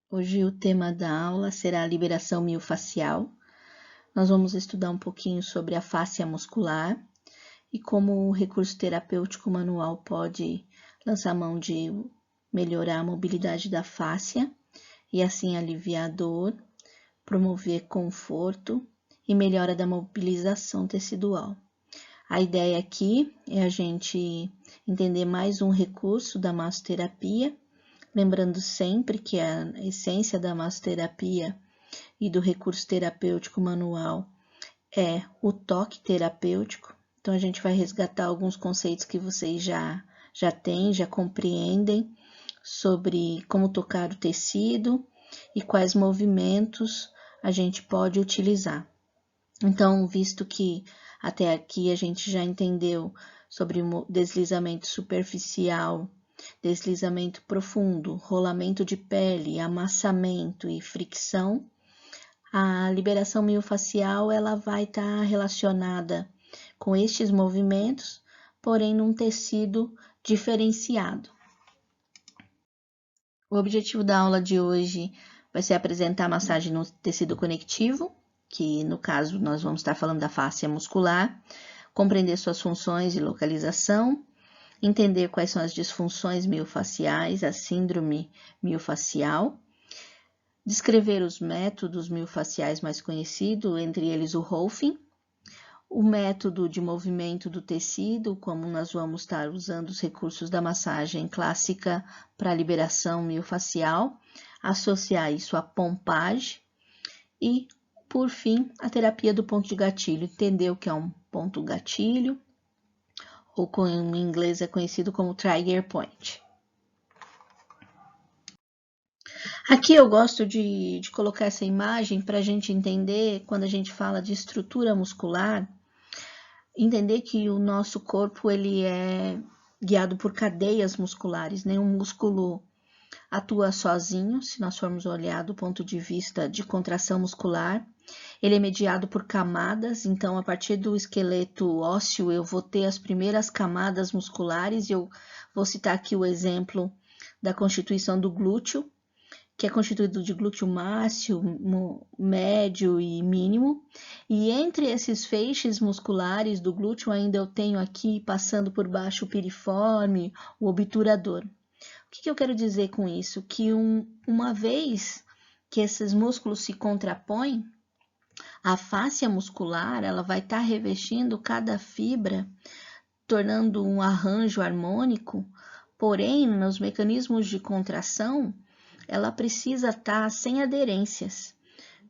Hoje o tema da aula será a liberação miofascial. Nós vamos estudar um pouquinho sobre a fáscia muscular e como o recurso terapêutico manual pode lançar mão de melhorar a mobilidade da fáscia e assim aliviar a dor, promover conforto e melhora da mobilização tecidual. A ideia aqui é a gente entender mais um recurso da massoterapia, lembrando sempre que a essência da massoterapia e do recurso terapêutico manual é o toque terapêutico. Então, a gente vai resgatar alguns conceitos que vocês já têm, já compreendem sobre como tocar o tecido e quais movimentos a gente pode utilizar. Então, visto que até aqui a gente já entendeu sobre o deslizamento superficial, deslizamento profundo, rolamento de pele, amassamento e fricção, a liberação miofascial ela vai estar relacionada com estes movimentos, porém num tecido diferenciado. O objetivo da aula de hoje vai ser apresentar a massagem no tecido conectivo, que no caso nós vamos estar falando da fáscia muscular, compreender suas funções e localização, entender quais são as disfunções miofaciais, a síndrome miofacial, descrever os métodos miofaciais mais conhecidos, entre eles o Rolfing, o método de movimento do tecido, como nós vamos estar usando os recursos da massagem clássica para a liberação miofacial, associar isso à pompagem e, por fim, a terapia do ponto de gatilho, entender o que é um ponto gatilho, ou como em inglês é conhecido como trigger point. Aqui eu gosto de colocar essa imagem para a gente entender, quando a gente fala de estrutura muscular, entender que o nosso corpo ele é guiado por cadeias musculares, nenhum músculo atua sozinho, se nós formos olhar do ponto de vista de contração muscular. Ele é mediado por camadas, então a partir do esqueleto ósseo eu vou ter as primeiras camadas musculares, e eu vou citar aqui o exemplo da constituição do glúteo, que é constituído de glúteo máximo, médio e mínimo, e entre esses feixes musculares do glúteo ainda eu tenho aqui, passando por baixo, o piriforme, o obturador. O que eu quero dizer com isso? Que uma vez que esses músculos se contrapõem, a fáscia muscular ela vai estar revestindo cada fibra, tornando um arranjo harmônico, porém, nos mecanismos de contração, ela precisa estar sem aderências,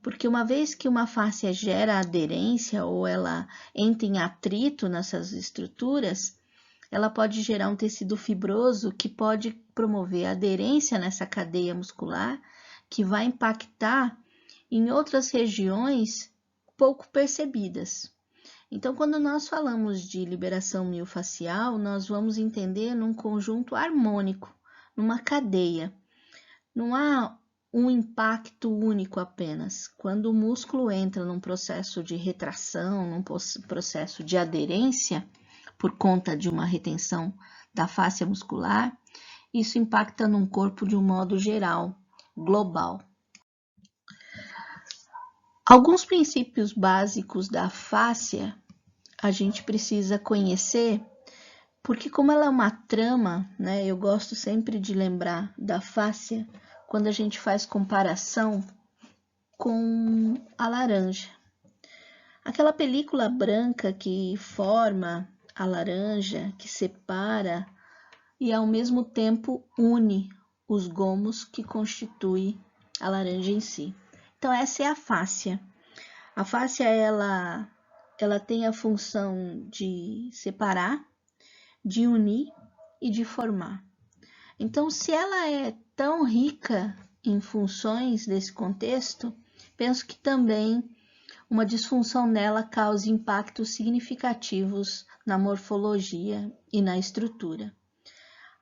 porque uma vez que uma fáscia gera aderência ou ela entra em atrito nessas estruturas, ela pode gerar um tecido fibroso que pode promover aderência nessa cadeia muscular, que vai impactar em outras regiões pouco percebidas. Então, quando nós falamos de liberação miofascial, nós vamos entender num conjunto harmônico, numa cadeia. Não há um impacto único apenas. Quando o músculo entra num processo de retração, num processo de aderência, por conta de uma retenção da fáscia muscular, isso impacta num corpo de um modo geral, global. Alguns princípios básicos da fáscia a gente precisa conhecer, porque como ela é uma trama, né, eu gosto sempre de lembrar da fáscia quando a gente faz comparação com a laranja. Aquela película branca que forma a laranja, que separa e ao mesmo tempo une os gomos que constituem a laranja em si. Então essa é a fáscia. A fáscia ela tem a função de separar, de unir e de formar. Então, se ela é tão rica em funções desse contexto, penso que também uma disfunção nela causa impactos significativos na morfologia e na estrutura.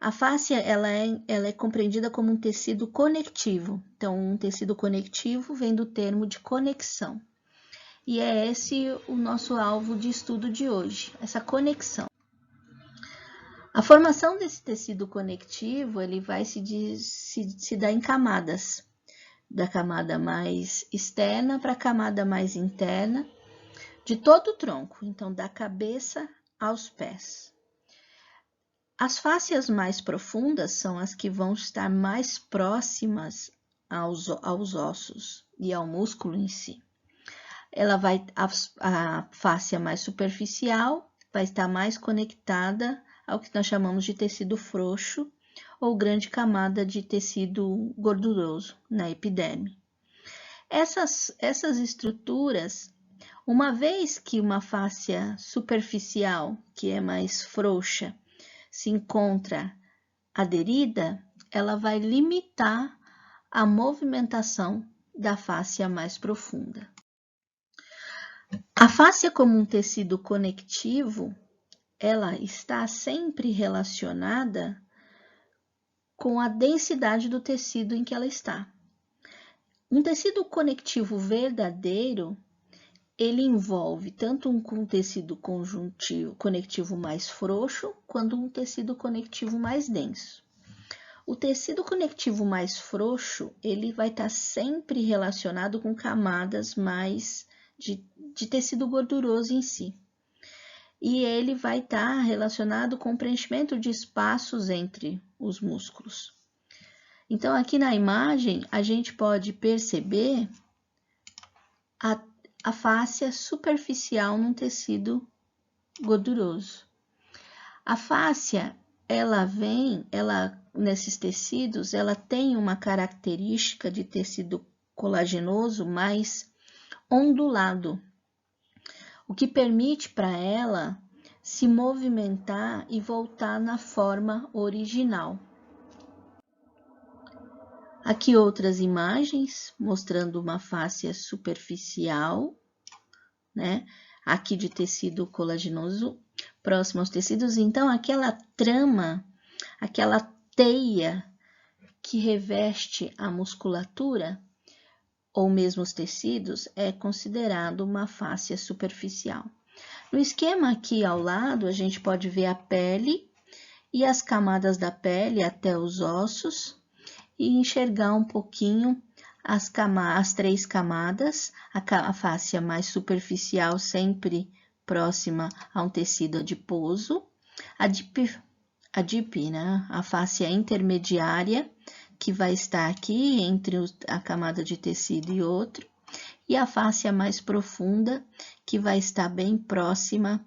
A fáscia ela é compreendida como um tecido conectivo. Então, um tecido conectivo vem do termo de conexão. E é esse o nosso alvo de estudo de hoje, essa conexão. A formação desse tecido conectivo ele vai se dar em camadas. da camada mais externa para a camada mais interna de todo o tronco, então da cabeça aos pés. As fáscias mais profundas são as que vão estar mais próximas aos ossos e ao músculo em si. A fáscia mais superficial vai estar mais conectada ao que nós chamamos de tecido frouxo ou grande camada de tecido gorduroso na epiderme. Essas estruturas, uma vez que uma fáscia superficial, que é mais frouxa, se encontra aderida, ela vai limitar a movimentação da fáscia mais profunda. A fáscia como um tecido conectivo, ela está sempre relacionada com a densidade do tecido em que ela está. Um tecido conectivo verdadeiro, ele envolve tanto um tecido conectivo mais frouxo, quanto um tecido conectivo mais denso. O tecido conectivo mais frouxo, ele vai estar sempre relacionado com camadas mais de tecido gorduroso em si. E ele vai estar relacionado com o preenchimento de espaços entre os músculos. Então, aqui na imagem, a gente pode perceber a fáscia superficial num tecido gorduroso. A fáscia, nesses tecidos, ela tem uma característica de tecido colagenoso mais ondulado, o que permite para ela se movimentar e voltar na forma original. Aqui outras imagens mostrando uma fáscia superficial, né? Aqui de tecido colagenoso próximo aos tecidos. Então, aquela trama, aquela teia que reveste a musculatura, ou mesmo os tecidos, é considerado uma fáscia superficial. No esquema aqui ao lado, a gente pode ver a pele e as camadas da pele até os ossos e enxergar um pouquinho as 3 camadas, a fáscia mais superficial sempre próxima a um tecido adiposo, a DIP, né? A fáscia intermediária, que vai estar aqui entre a camada de tecido e outro, e a fáscia mais profunda, que vai estar bem próxima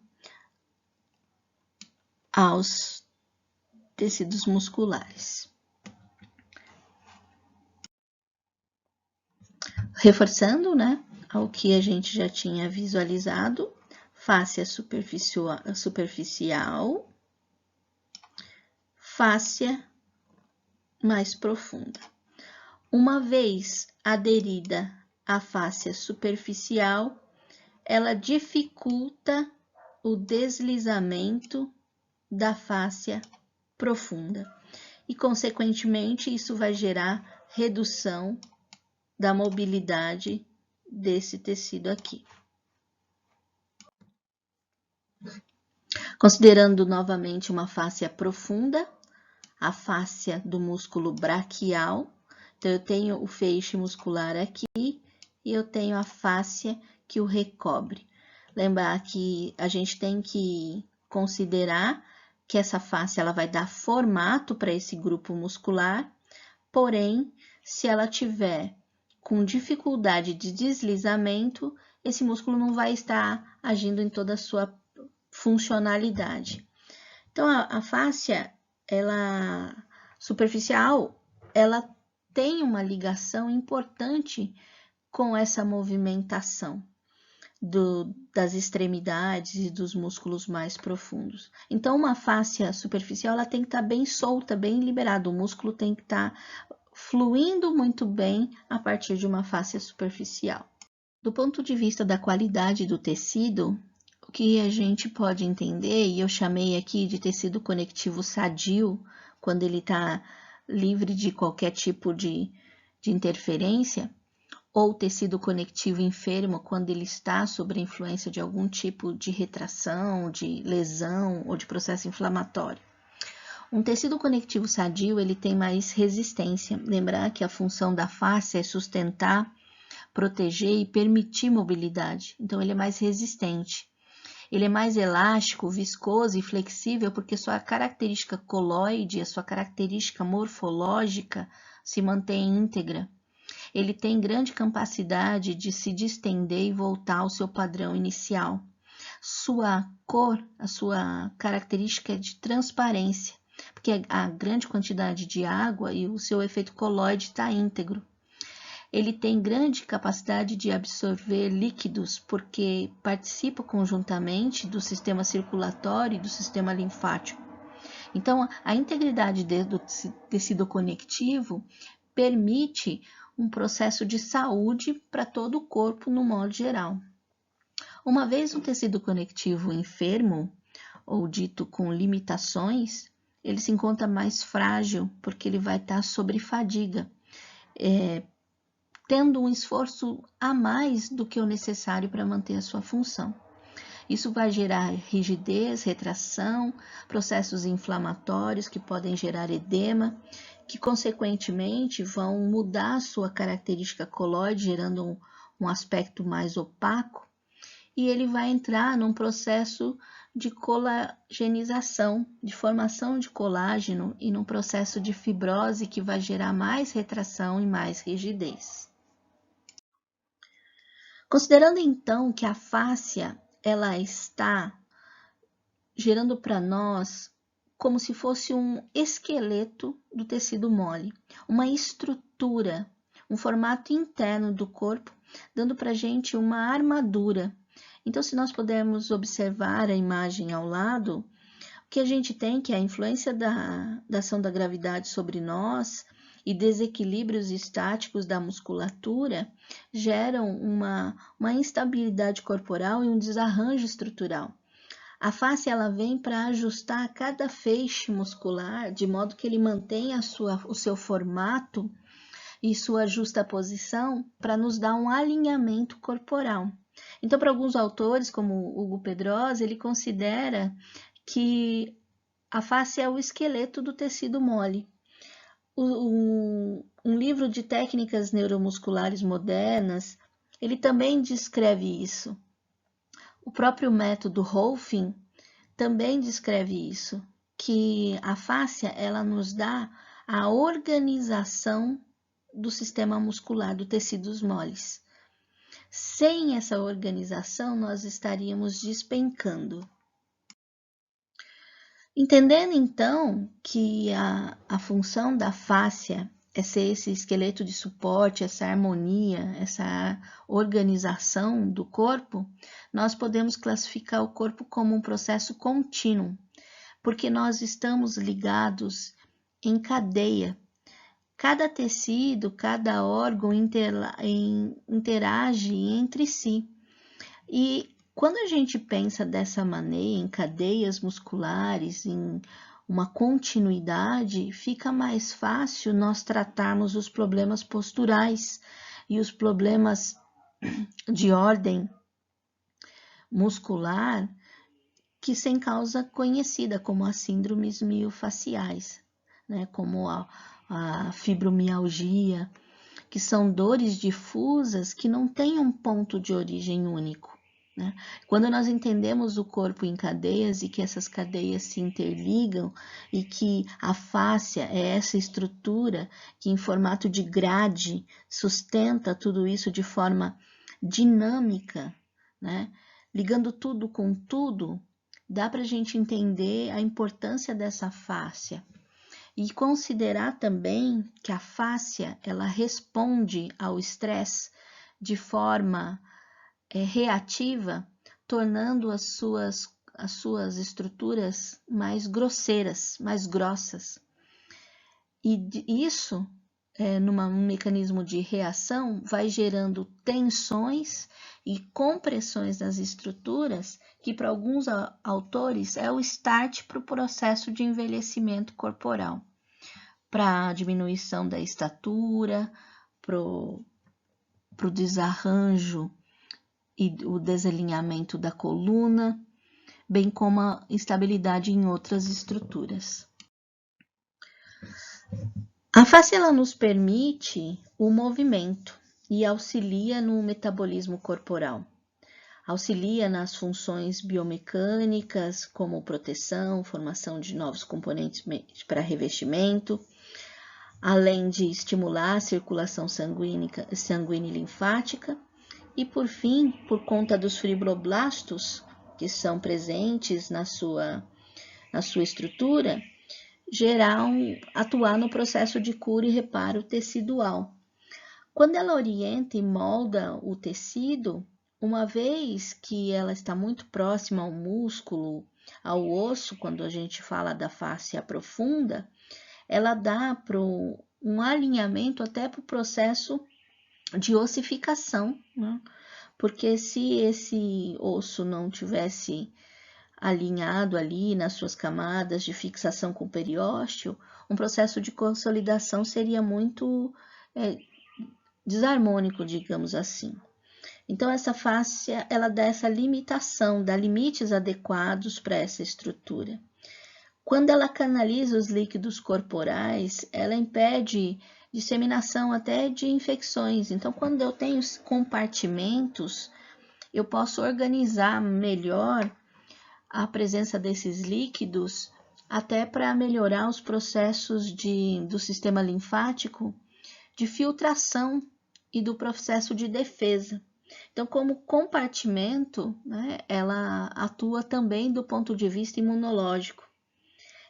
aos tecidos musculares. Reforçando, né, ao que a gente já tinha visualizado, fáscia superficial, fáscia mais profunda. Uma vez aderida à fáscia superficial, ela dificulta o deslizamento da fáscia profunda e, consequentemente, isso vai gerar redução da mobilidade desse tecido aqui. Considerando novamente uma fáscia profunda, a fáscia do músculo braquial. Então, eu tenho o feixe muscular aqui e eu tenho a fáscia que o recobre. Lembrar que a gente tem que considerar que essa fáscia ela vai dar formato para esse grupo muscular, porém, se ela tiver com dificuldade de deslizamento, esse músculo não vai estar agindo em toda a sua funcionalidade. Então, a fáscia superficial, ela tem uma ligação importante com essa movimentação das extremidades e dos músculos mais profundos. Então, uma fáscia superficial, ela tem que estar bem solta, bem liberada. O músculo tem que estar fluindo muito bem a partir de uma fáscia superficial. Do ponto de vista da qualidade do tecido, o que a gente pode entender, e eu chamei aqui de tecido conectivo sadio, quando ele está livre de qualquer tipo de interferência, ou tecido conectivo enfermo, quando ele está sob a influência de algum tipo de retração, de lesão ou de processo inflamatório. Um tecido conectivo sadio, ele tem mais resistência. Lembrar que a função da face é sustentar, proteger e permitir mobilidade. Então, ele é mais resistente. Ele é mais elástico, viscoso e flexível porque sua característica coloide, a sua característica morfológica se mantém íntegra. Ele tem grande capacidade de se distender e voltar ao seu padrão inicial. Sua cor, a sua característica é de transparência, porque a grande quantidade de água e o seu efeito coloide está íntegro. Ele tem grande capacidade de absorver líquidos, porque participa conjuntamente do sistema circulatório e do sistema linfático. Então, a integridade do tecido conectivo permite um processo de saúde para todo o corpo no modo geral. Uma vez um tecido conectivo enfermo, ou dito com limitações, ele se encontra mais frágil, porque ele vai estar sob fadiga, tendo um esforço a mais do que o necessário para manter a sua função. Isso vai gerar rigidez, retração, processos inflamatórios que podem gerar edema, que consequentemente vão mudar a sua característica coloide, gerando um aspecto mais opaco, e ele vai entrar num processo de colagenização, de formação de colágeno e num processo de fibrose que vai gerar mais retração e mais rigidez. Considerando então que a fáscia ela está gerando para nós como se fosse um esqueleto do tecido mole, uma estrutura, um formato interno do corpo, dando para a gente uma armadura. Então, se nós pudermos observar a imagem ao lado, o que a gente tem que é a influência da ação da gravidade sobre nós e desequilíbrios estáticos da musculatura geram uma instabilidade corporal e um desarranjo estrutural. A face ela vem para ajustar cada feixe muscular de modo que ele mantenha o seu formato e sua justa posição para nos dar um alinhamento corporal. Então, para alguns autores, como Hugo Pedrosa, ele considera que a face é o esqueleto do tecido mole. Um livro de técnicas neuromusculares modernas, ele também descreve isso. O próprio método Rolfing também descreve isso, que a fáscia ela nos dá a organização do sistema muscular, dos tecidos moles. Sem essa organização, nós estaríamos despencando. Entendendo, então, que a função da fáscia é ser esse esqueleto de suporte, essa harmonia, essa organização do corpo, nós podemos classificar o corpo como um processo contínuo, porque nós estamos ligados em cadeia. Cada tecido, cada órgão interage entre si. E quando a gente pensa dessa maneira, em cadeias musculares, em uma continuidade, fica mais fácil nós tratarmos os problemas posturais e os problemas de ordem muscular que sem causa conhecida, como as síndromes miofaciais, né? Como a fibromialgia, que são dores difusas que não têm um ponto de origem único. Né? Quando nós entendemos o corpo em cadeias e que essas cadeias se interligam e que a fáscia é essa estrutura que em formato de grade sustenta tudo isso de forma dinâmica, né? Ligando tudo com tudo, dá para a gente entender a importância dessa fáscia. E considerar também que a fáscia ela responde ao estresse de forma reativa, tornando as suas estruturas mais grosseiras, mais grossas. E isso, num mecanismo de reação, vai gerando tensões e compressões nas estruturas, que para alguns autores é o start para o processo de envelhecimento corporal, para a diminuição da estatura, para o desarranjo e o desalinhamento da coluna, bem como a instabilidade em outras estruturas. A face ela nos permite o movimento e auxilia no metabolismo corporal. Auxilia nas funções biomecânicas, como proteção, formação de novos componentes para revestimento, além de estimular a circulação sanguínea e linfática, e por fim, por conta dos fibroblastos que são presentes na sua estrutura, atuar no processo de cura e reparo tecidual. Quando ela orienta e molda o tecido, uma vez que ela está muito próxima ao músculo, ao osso, quando a gente fala da fáscia profunda, ela dá um alinhamento até para o processo de ossificação, né? Porque se esse osso não tivesse alinhado ali nas suas camadas de fixação com o periósteo, um processo de consolidação seria muito desarmônico, digamos assim. Então, essa fáscia, ela dá essa limitação, dá limites adequados para essa estrutura. Quando ela canaliza os líquidos corporais, ela impede disseminação até de infecções. Então, quando eu tenho compartimentos, eu posso organizar melhor a presença desses líquidos, até para melhorar os processos do sistema linfático, de filtração e do processo de defesa. Então, como compartimento, né, ela atua também do ponto de vista imunológico.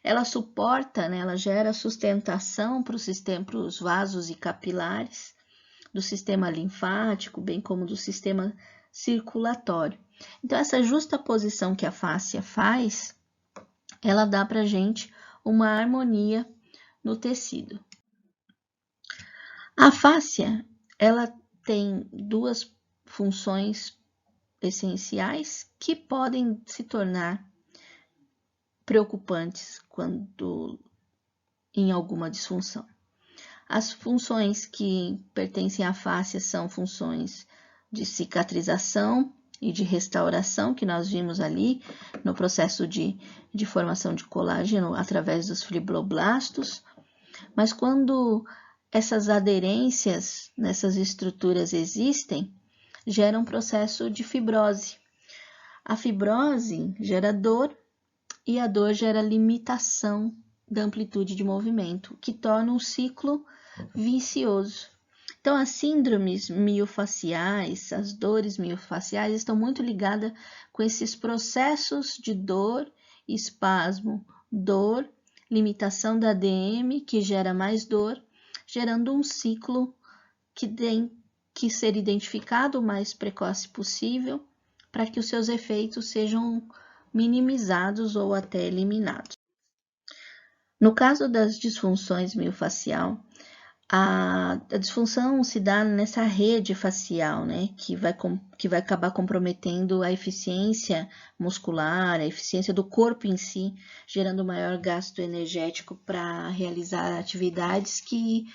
Ela suporta, né, ela gera sustentação para os vasos e capilares do sistema linfático, bem como do sistema circulatório. Então, essa justaposição que a fáscia faz, ela dá para a gente uma harmonia no tecido. A fáscia, ela tem duas funções essenciais que podem se tornar preocupantes quando em alguma disfunção. As funções que pertencem à fáscia são funções de cicatrização e de restauração, que nós vimos ali no processo de formação de colágeno através dos fibroblastos, mas quando essas aderências nessas estruturas existem, gera um processo de fibrose. A fibrose gera dor e a dor gera limitação da amplitude de movimento, que torna um ciclo vicioso. Então, as síndromes miofaciais, as dores miofaciais estão muito ligadas com esses processos de dor, espasmo, dor, limitação da ADM, que gera mais dor, gerando um ciclo que tem que ser identificado o mais precoce possível para que os seus efeitos sejam minimizados ou até eliminados. No caso das disfunções miofacial, a disfunção se dá nessa rede facial, né, que vai acabar comprometendo a eficiência muscular, a eficiência do corpo em si, gerando maior gasto energético para realizar atividades que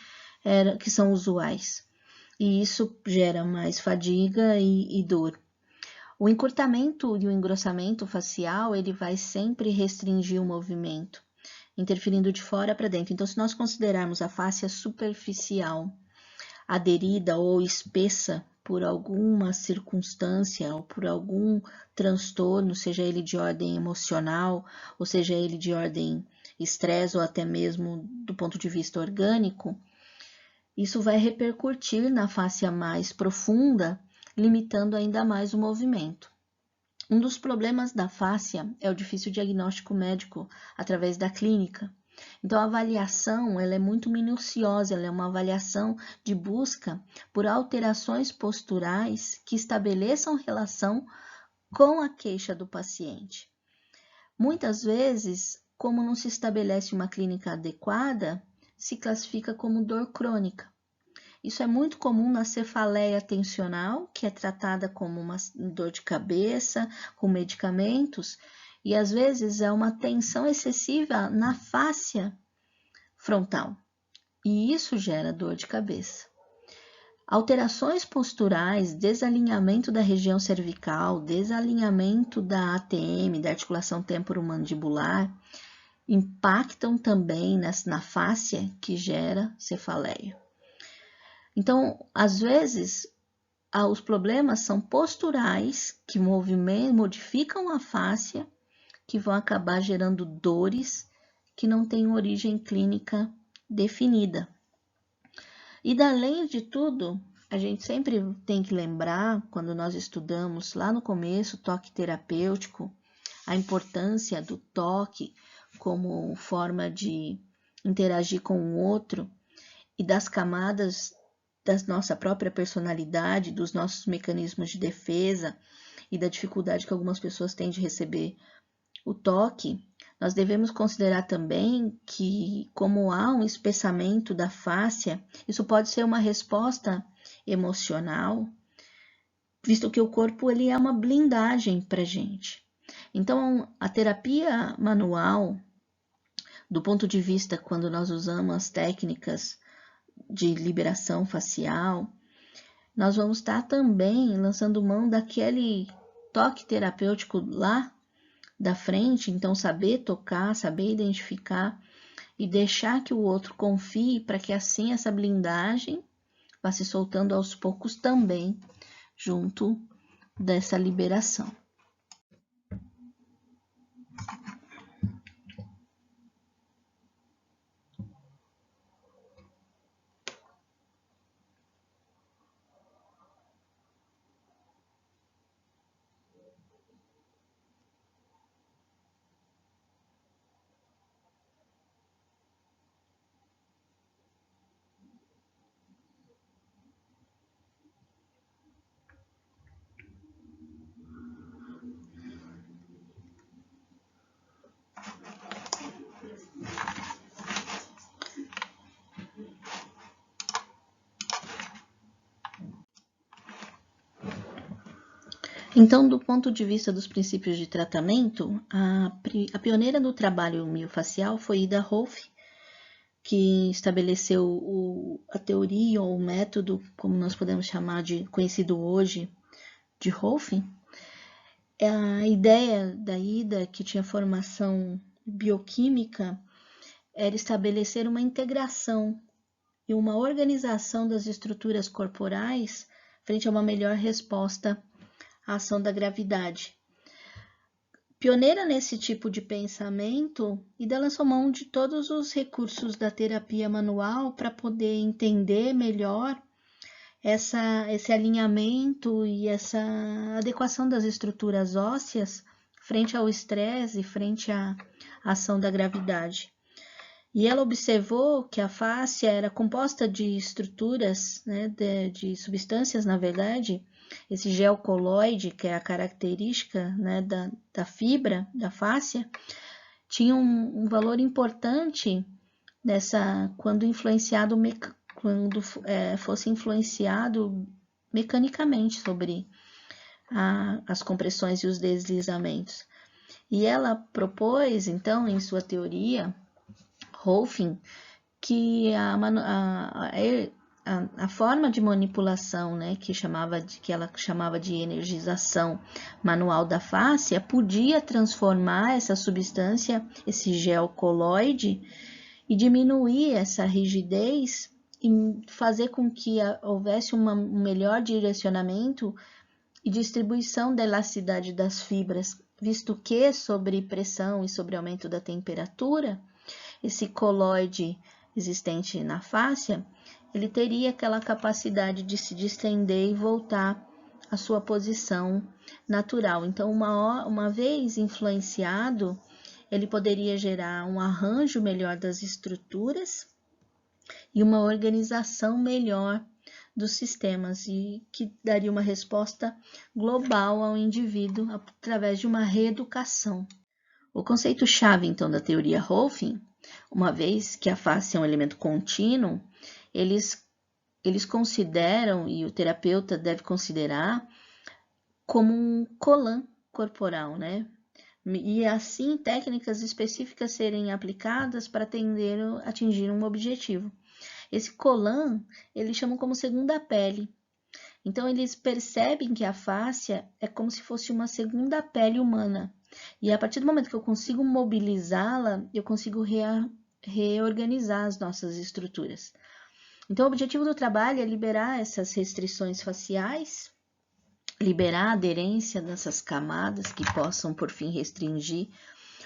são usuais. E isso gera mais fadiga e dor. O encurtamento e o engrossamento facial, ele vai sempre restringir o movimento, interferindo de fora para dentro. Então, se nós considerarmos a face superficial, aderida ou espessa por alguma circunstância ou por algum transtorno, seja ele de ordem emocional, ou seja ele de ordem estresse ou até mesmo do ponto de vista orgânico, isso vai repercutir na face mais profunda, limitando ainda mais o movimento. Um dos problemas da fáscia é o difícil diagnóstico médico através da clínica. Então, a avaliação ela é muito minuciosa, ela é uma avaliação de busca por alterações posturais que estabeleçam relação com a queixa do paciente. Muitas vezes, como não se estabelece uma clínica adequada, se classifica como dor crônica. Isso é muito comum na cefaleia tensional, que é tratada como uma dor de cabeça, com medicamentos, e às vezes é uma tensão excessiva na fáscia frontal, e isso gera dor de cabeça. Alterações posturais, desalinhamento da região cervical, desalinhamento da ATM, da articulação temporomandibular, impactam também na fáscia que gera cefaleia. Então, às vezes, os problemas são posturais, que modificam a fáscia, que vão acabar gerando dores que não têm origem clínica definida. E, além de tudo, a gente sempre tem que lembrar, quando nós estudamos lá no começo, toque terapêutico, a importância do toque como forma de interagir com o outro e das camadas da nossa própria personalidade, dos nossos mecanismos de defesa e da dificuldade que algumas pessoas têm de receber o toque. Nós devemos considerar também que, como há um espessamento da fáscia, isso pode ser uma resposta emocional, visto que o corpo ele é uma blindagem para a gente. Então, a terapia manual, do ponto de vista quando nós usamos as técnicas de liberação facial, nós vamos estar também lançando mão daquele toque terapêutico lá da frente, então saber tocar, saber identificar e deixar que o outro confie para que assim essa blindagem vá se soltando aos poucos também junto dessa liberação. Então, do ponto de vista dos princípios de tratamento, a pioneira do trabalho miofacial foi Ida Rolf, que estabeleceu a teoria ou o método, como nós podemos chamar de conhecido hoje, de Rolf. A ideia da Ida, que tinha formação bioquímica, era estabelecer uma integração e uma organização das estruturas corporais frente a uma melhor resposta à ação da gravidade. Pioneira nesse tipo de pensamento, Ida lançou mão de todos os recursos da terapia manual para poder entender melhor esse alinhamento e essa adequação das estruturas ósseas frente ao estresse e frente à ação da gravidade. E ela observou que a fáscia era composta de estruturas, né, de substâncias, na verdade. Esse gel coloide, que é a característica, né, da fibra, da fáscia, tinha um valor importante quando fosse influenciado mecanicamente sobre as compressões e os deslizamentos. E ela propôs, então, em sua teoria, Rolfing, que a forma de manipulação, né, que ela chamava de energização manual da fáscia, podia transformar essa substância, esse gel coloide, e diminuir essa rigidez e fazer com que houvesse um melhor direcionamento e distribuição da elasticidade das fibras, visto que, sobre pressão e sobre aumento da temperatura, esse coloide existente na fáscia, ele teria aquela capacidade de se distender e voltar à sua posição natural. Então, uma vez influenciado, ele poderia gerar um arranjo melhor das estruturas e uma organização melhor dos sistemas e que daria uma resposta global ao indivíduo através de uma reeducação. O conceito-chave, então, da teoria Rolfing, uma vez que a face é um elemento contínuo, eles consideram, e o terapeuta deve considerar, como um colã corporal, né? E assim técnicas específicas serem aplicadas para atingir um objetivo. Esse colã, eles chamam como segunda pele. Então, eles percebem que a fáscia é como se fosse uma segunda pele humana, E a partir do momento que eu consigo mobilizá-la, eu consigo reorganizar as nossas estruturas. Então, o objetivo do trabalho é liberar essas restrições faciais, liberar a aderência dessas camadas que possam, por fim, restringir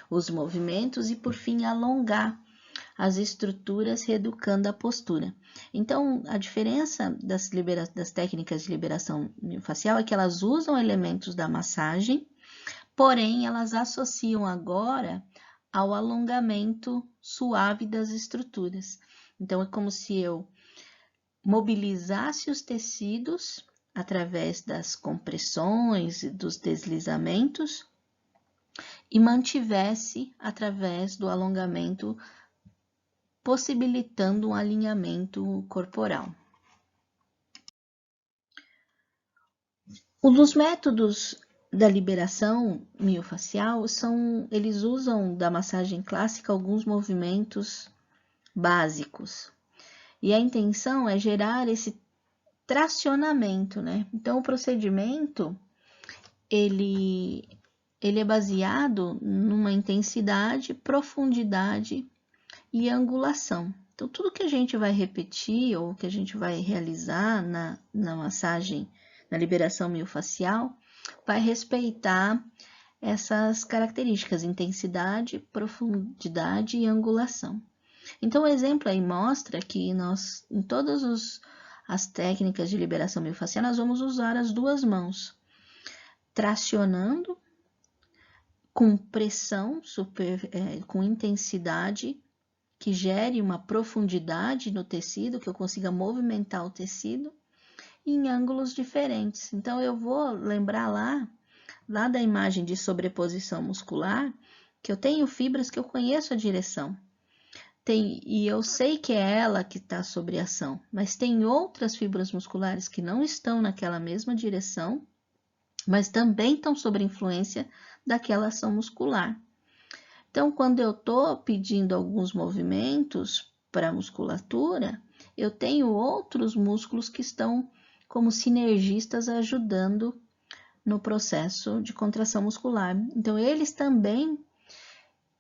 os movimentos e, por fim, alongar as estruturas, reeducando a postura. Então, a diferença das técnicas de liberação miofascial é que elas usam elementos da massagem, porém, elas associam agora ao alongamento suave das estruturas. Então, é como se eu mobilizasse os tecidos através das compressões e dos deslizamentos e mantivesse através do alongamento, possibilitando um alinhamento corporal. Um dos métodos da liberação miofascial eles usam da massagem clássica alguns movimentos básicos. E a intenção é gerar esse tracionamento, né? Então, o procedimento, ele é baseado numa intensidade, profundidade e angulação. Então, tudo que a gente vai repetir ou que a gente vai realizar na massagem, na liberação miofascial, vai respeitar essas características, intensidade, profundidade e angulação. Então, o exemplo aí mostra que nós, em todas as técnicas de liberação miofascial, nós vamos usar as duas mãos, tracionando com pressão, com intensidade, que gere uma profundidade no tecido, que eu consiga movimentar o tecido em ângulos diferentes. Então, eu vou lembrar lá da imagem de sobreposição muscular, que eu tenho fibras que eu conheço a direção. E eu sei que é ela que está sob ação, mas tem outras fibras musculares que não estão naquela mesma direção, mas também estão sob influência daquela ação muscular. Então, quando eu estou pedindo alguns movimentos para a musculatura, eu tenho outros músculos que estão como sinergistas ajudando no processo de contração muscular. Então, eles também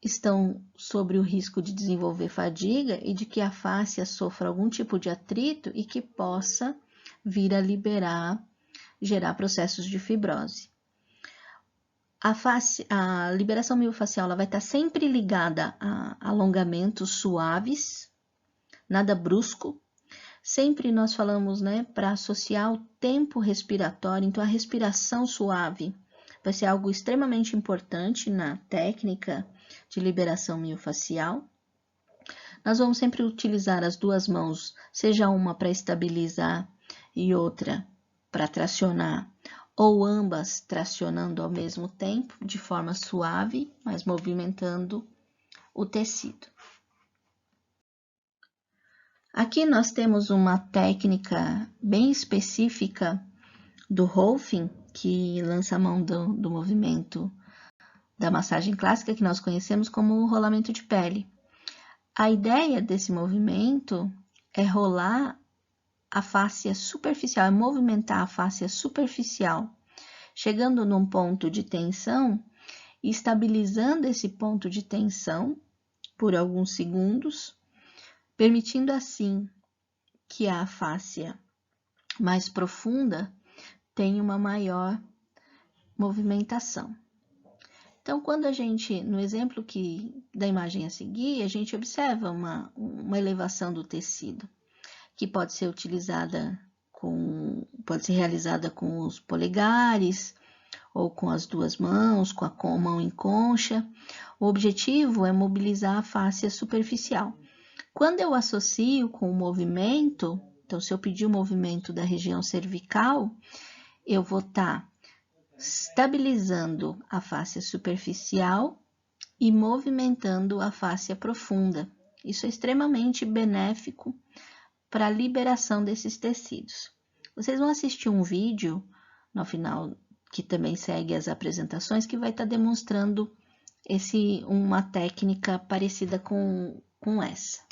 estão sobre o risco de desenvolver fadiga e de que a fáscia sofra algum tipo de atrito e que possa vir a gerar processos de fibrose. A liberação miofascial ela vai estar sempre ligada a alongamentos suaves, nada brusco. Sempre nós falamos, né, para associar o tempo respiratório, então a respiração suave vai ser algo extremamente importante na técnica de liberação miofascial. Nós vamos sempre utilizar as duas mãos, seja uma para estabilizar e outra para tracionar, ou ambas tracionando ao mesmo tempo, de forma suave, mas movimentando o tecido. Aqui nós temos uma técnica bem específica do Rolfing, que lança a mão do movimento da massagem clássica, que nós conhecemos como o rolamento de pele. A ideia desse movimento é rolar a fáscia superficial, é movimentar a fáscia superficial, chegando num ponto de tensão e estabilizando esse ponto de tensão por alguns segundos, permitindo assim que a fáscia mais profunda tenha uma maior movimentação. Então, quando a gente, no exemplo da imagem a seguir, a gente observa uma elevação do tecido, que pode ser realizada com os polegares, ou com as duas mãos, com a mão em concha. O objetivo é mobilizar a fáscia superficial. Quando eu associo com o movimento, então se eu pedir o movimento da região cervical, eu vou estar estabilizando a fáscia superficial e movimentando a fáscia profunda. Isso é extremamente benéfico para a liberação desses tecidos. Vocês vão assistir um vídeo no final, que também segue as apresentações, que vai estar demonstrando uma técnica parecida com essa.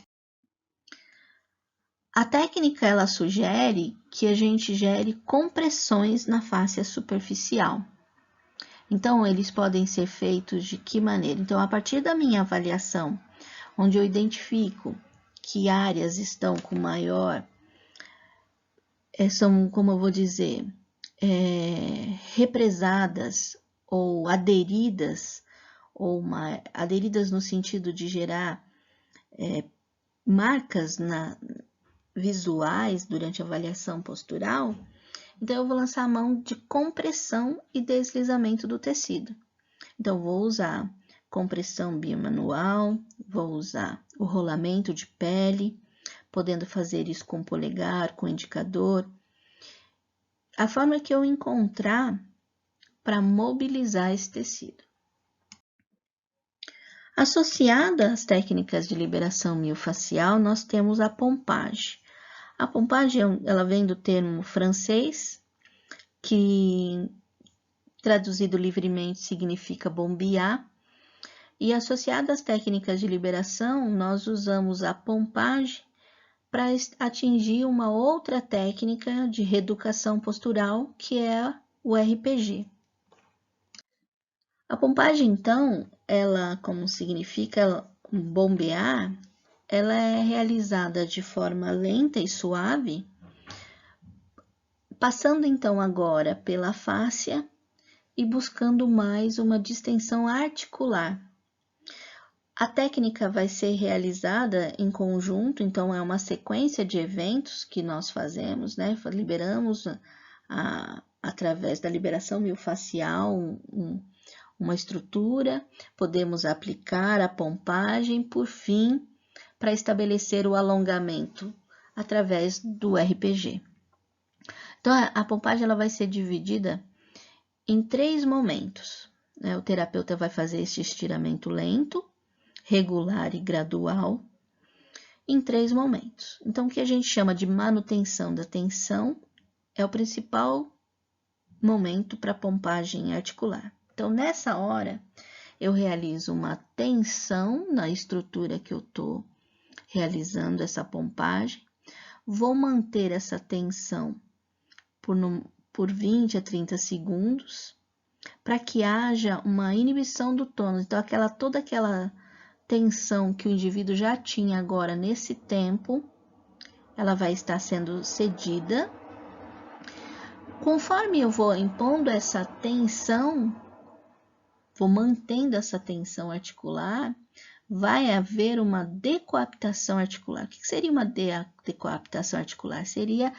A técnica ela sugere que a gente gere compressões na fáscia superficial. Então, eles podem ser feitos de que maneira? Então, a partir da minha avaliação, onde eu identifico que áreas estão com maior, são, como eu vou dizer, represadas ou aderidas, aderidas no sentido de gerar marcas visuais durante a avaliação postural, então eu vou lançar a mão de compressão e deslizamento do tecido. Então, vou usar compressão bimanual, vou usar o rolamento de pele, podendo fazer isso com o polegar, com o indicador. A forma que eu encontrar para mobilizar esse tecido. Associada às técnicas de liberação miofascial, nós temos a pompage. A pompage, ela vem do termo francês, que traduzido livremente significa bombear, e associada às técnicas de liberação, nós usamos a pompage para atingir uma outra técnica de reeducação postural, que é o RPG. A pompagem, então, ela, como significa bombear, ela é realizada de forma lenta e suave, passando então agora pela fáscia e buscando mais uma distensão articular. A técnica vai ser realizada em conjunto, então é uma sequência de eventos que nós fazemos, né? Liberamos através da liberação miofascial uma estrutura, podemos aplicar a pompagem, por fim, para estabelecer o alongamento através do RPG. Então, a pompagem ela vai ser dividida em 3 momentos, né? O terapeuta vai fazer esse estiramento lento, regular e gradual, em 3 momentos. Então, o que a gente chama de manutenção da tensão é o principal momento para pompagem articular. Então, nessa hora, eu realizo uma tensão na estrutura que eu estou realizando essa pompagem, vou manter essa tensão por 20 a 30 segundos, para que haja uma inibição do tônus. Então, toda aquela tensão que o indivíduo já tinha agora nesse tempo, ela vai estar sendo cedida. Conforme eu vou impondo essa tensão, vou mantendo essa tensão articular, vai haver uma decoaptação articular. O que seria uma decoaptação articular? Seria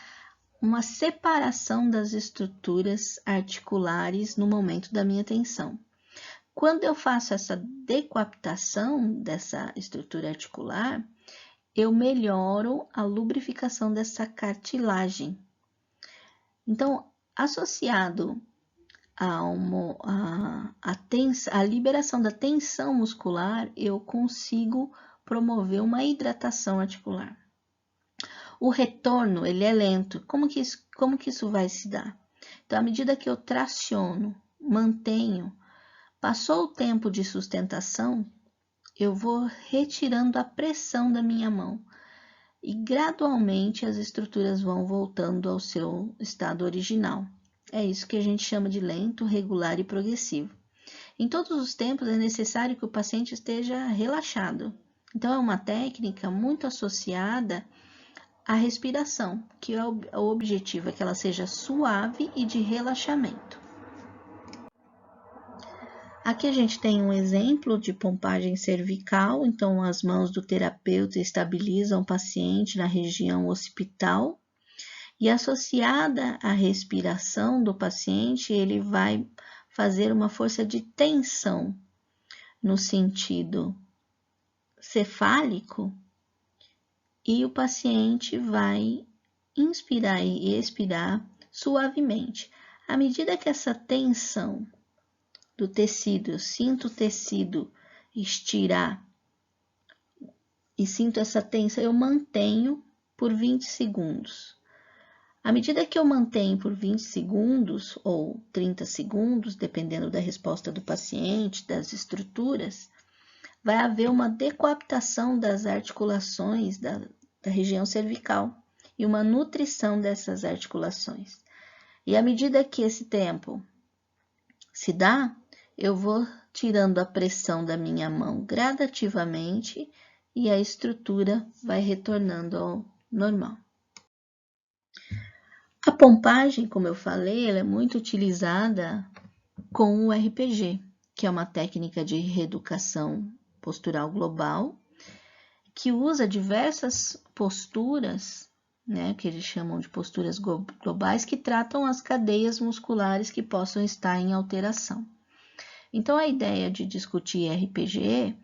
uma separação das estruturas articulares no momento da minha tensão. Quando eu faço essa decoaptação dessa estrutura articular, eu melhoro a lubrificação dessa cartilagem. Então, associado a liberação da tensão muscular, eu consigo promover uma hidratação articular. O retorno, ele é lento. Como que isso vai se dar? Então, à medida que eu traciono, mantenho, passou o tempo de sustentação, eu vou retirando a pressão da minha mão e gradualmente as estruturas vão voltando ao seu estado original. É isso que a gente chama de lento, regular e progressivo. Em todos os tempos é necessário que o paciente esteja relaxado. Então, é uma técnica muito associada à respiração, que é o objetivo é que ela seja suave e de relaxamento. Aqui a gente tem um exemplo de pompagem cervical, então as mãos do terapeuta estabilizam o paciente na região occipital e associada à respiração do paciente, ele vai fazer uma força de tensão no sentido cefálico e o paciente vai inspirar e expirar suavemente. À medida que essa tensão do tecido, eu sinto o tecido estirar e sinto essa tensão, eu mantenho por 20 segundos. À medida que eu mantenho por 20 segundos ou 30 segundos, dependendo da resposta do paciente, das estruturas, vai haver uma decoaptação das articulações da região cervical e uma nutrição dessas articulações. E à medida que esse tempo se dá, eu vou tirando a pressão da minha mão gradativamente e a estrutura vai retornando ao normal. A pompagem, como eu falei, ela é muito utilizada com o RPG, que é uma técnica de reeducação postural global, que usa diversas posturas, né, que eles chamam de posturas globais, que tratam as cadeias musculares que possam estar em alteração. Então, a ideia de discutir RPG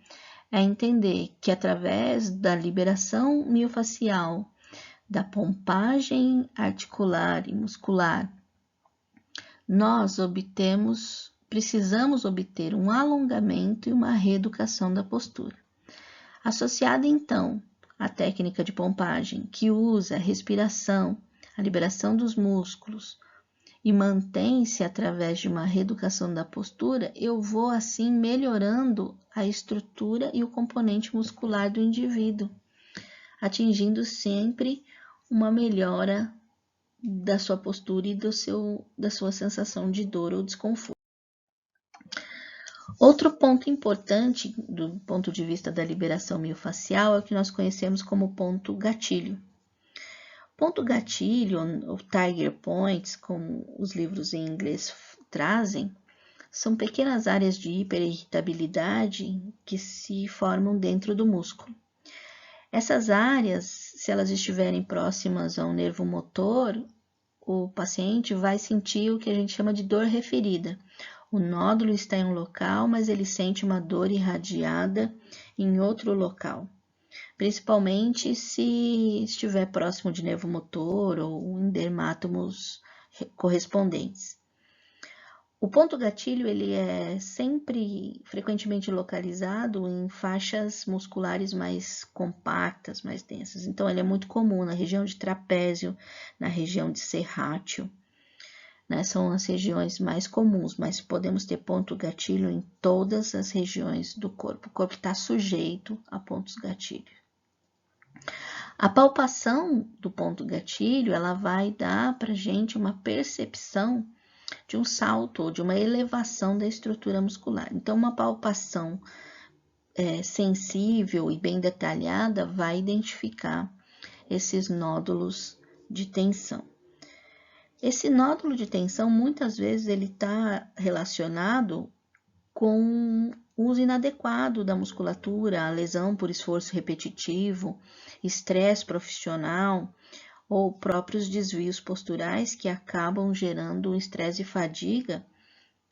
é entender que através da liberação miofascial, da pompagem articular e muscular, nós precisamos obter um alongamento e uma reeducação da postura. Associada, então, à técnica de pompagem, que usa a respiração, a liberação dos músculos e mantém-se através de uma reeducação da postura, eu vou, assim, melhorando a estrutura e o componente muscular do indivíduo, atingindo sempre uma melhora da sua postura e da sua sensação de dor ou desconforto. Outro ponto importante do ponto de vista da liberação miofascial é o que nós conhecemos como ponto gatilho. Ponto gatilho, ou Tiger Points, como os livros em inglês trazem, são pequenas áreas de hiperirritabilidade que se formam dentro do músculo. Essas áreas, se elas estiverem próximas ao nervo motor, o paciente vai sentir o que a gente chama de dor referida. O nódulo está em um local, mas ele sente uma dor irradiada em outro local, principalmente se estiver próximo de nervo motor ou em dermátomos correspondentes. O ponto gatilho ele é sempre frequentemente localizado em faixas musculares mais compactas, mais densas. Então, ele é muito comum na região de trapézio, na região de serrátil, né? São as regiões mais comuns, mas podemos ter ponto gatilho em todas as regiões do corpo. O corpo está sujeito a pontos gatilho. A palpação do ponto gatilho, ela vai dar para a gente uma percepção de um salto ou de uma elevação da estrutura muscular. Então, uma palpação sensível e bem detalhada vai identificar esses nódulos de tensão. Esse nódulo de tensão, muitas vezes, ele está relacionado com o uso inadequado da musculatura, a lesão por esforço repetitivo, estresse profissional, ou próprios desvios posturais que acabam gerando estresse e fadiga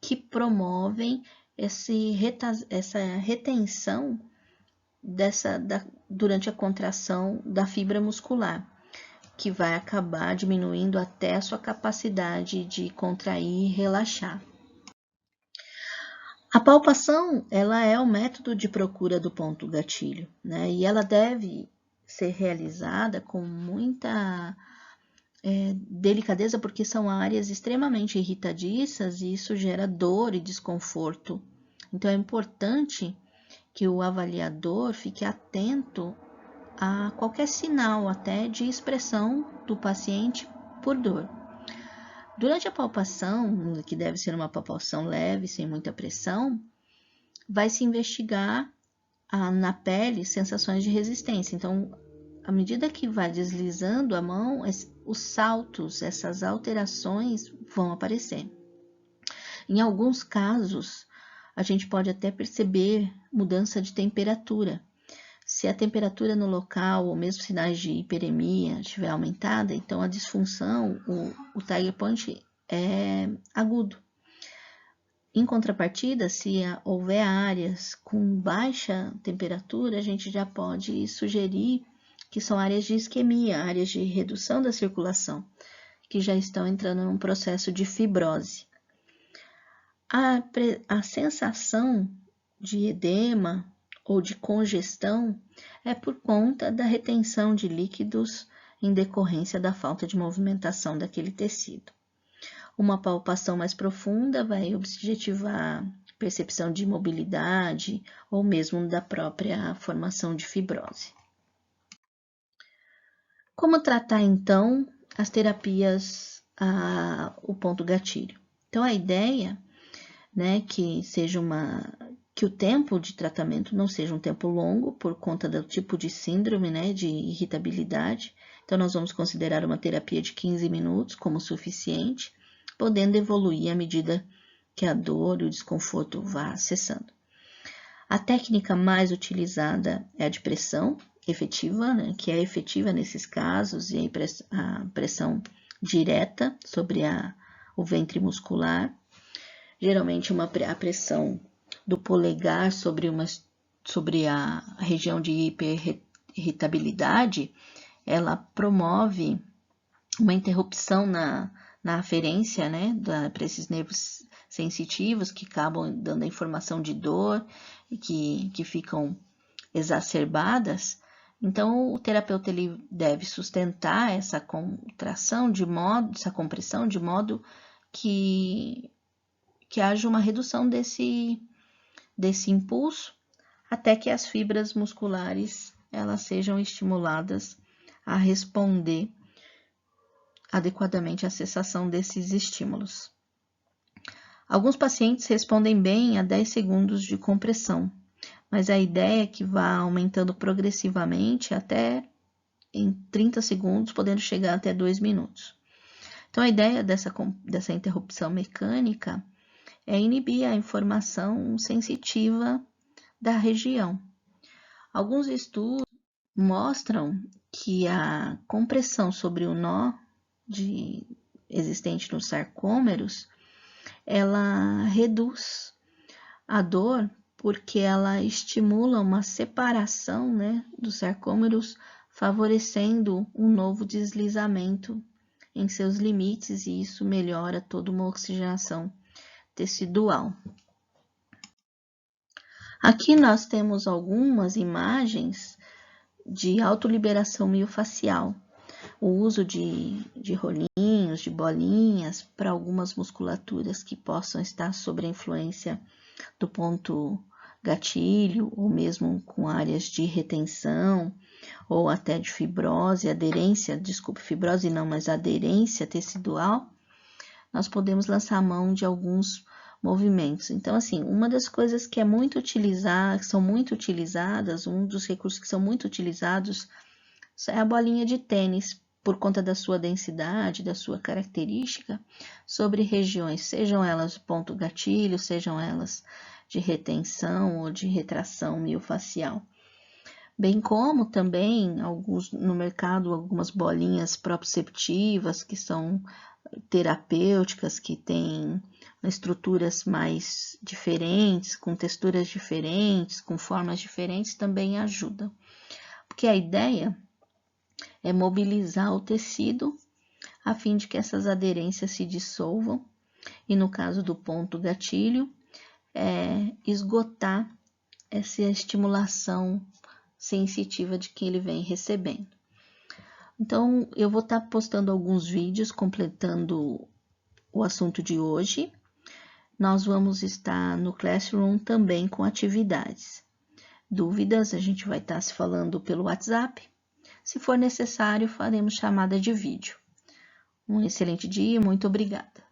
que promovem essa retenção durante a contração da fibra muscular, que vai acabar diminuindo até a sua capacidade de contrair e relaxar. A palpação, ela é o método de procura do ponto gatilho, né? E ela deve ser realizada com muita delicadeza, porque são áreas extremamente irritadiças e isso gera dor e desconforto. Então, é importante que o avaliador fique atento a qualquer sinal, até de expressão do paciente por dor. Durante a palpação, que deve ser uma palpação leve, sem muita pressão, vai se investigar na pele sensações de resistência. Então, à medida que vai deslizando a mão, os saltos, essas alterações vão aparecer. Em alguns casos, a gente pode até perceber mudança de temperatura. Se a temperatura no local ou mesmo sinais de hiperemia estiver aumentada, então a disfunção, o Tiger Point é agudo. Em contrapartida, se houver áreas com baixa temperatura, a gente já pode sugerir que são áreas de isquemia, áreas de redução da circulação, que já estão entrando num processo de fibrose. A sensação de edema ou de congestão é por conta da retenção de líquidos em decorrência da falta de movimentação daquele tecido. Uma palpação mais profunda vai objetivar percepção de mobilidade ou mesmo da própria formação de fibrose. Como tratar, então, as terapias, o ponto gatilho? Então, a ideia né, que o tempo de tratamento não seja um tempo longo por conta do tipo de síndrome, né, de irritabilidade. Então, nós vamos considerar uma terapia de 15 minutos como suficiente, podendo evoluir à medida que a dor e o desconforto vá cessando. A técnica mais utilizada é a de pressão efetiva, né, que é efetiva nesses casos, e a pressão direta sobre o ventre muscular. Geralmente a pressão do polegar sobre a região de hiperirritabilidade, ela promove uma interrupção na aferência, né, para esses nervos sensitivos que acabam dando a informação de dor e que ficam exacerbadas. Então, o terapeuta ele deve sustentar essa contração essa compressão de modo que haja uma redução desse impulso até que as fibras musculares elas sejam estimuladas a responder adequadamente à cessação desses estímulos. Alguns pacientes respondem bem a 10 segundos de compressão, mas a ideia é que vá aumentando progressivamente até em 30 segundos, podendo chegar até 2 minutos. Então, a ideia dessa interrupção mecânica é inibir a informação sensitiva da região. Alguns estudos mostram que a compressão sobre o nó existente nos sarcômeros, ela reduz a dor porque ela estimula uma separação, né, dos sarcômeros, favorecendo um novo deslizamento em seus limites, e isso melhora toda uma oxigenação tecidual. Aqui nós temos algumas imagens de autoliberação miofacial, o uso de rolinhos, de bolinhas para algumas musculaturas que possam estar sob a influência do ponto gatilho, ou mesmo com áreas de retenção, ou até de fibrose, fibrose não, mas aderência tecidual. Nós podemos lançar a mão de alguns movimentos. Então, assim, uma das coisas que são muito utilizadas, um dos recursos que são muito utilizados é a bolinha de tênis, por conta da sua densidade, da sua característica, sobre regiões, sejam elas ponto gatilho, sejam elas de retenção ou de retração miofacial. Bem como também no mercado algumas bolinhas proprioceptivas que são terapêuticas, que têm estruturas mais diferentes, com texturas diferentes, com formas diferentes, também ajudam. Porque a ideia é mobilizar o tecido a fim de que essas aderências se dissolvam e, no caso do ponto gatilho, esgotar essa estimulação sensitiva de que ele vem recebendo. Então, eu vou estar postando alguns vídeos completando o assunto de hoje. Nós vamos estar no Classroom também com atividades. Dúvidas, a gente vai estar se falando pelo WhatsApp. Se for necessário, faremos chamada de vídeo. Um excelente dia e muito obrigada.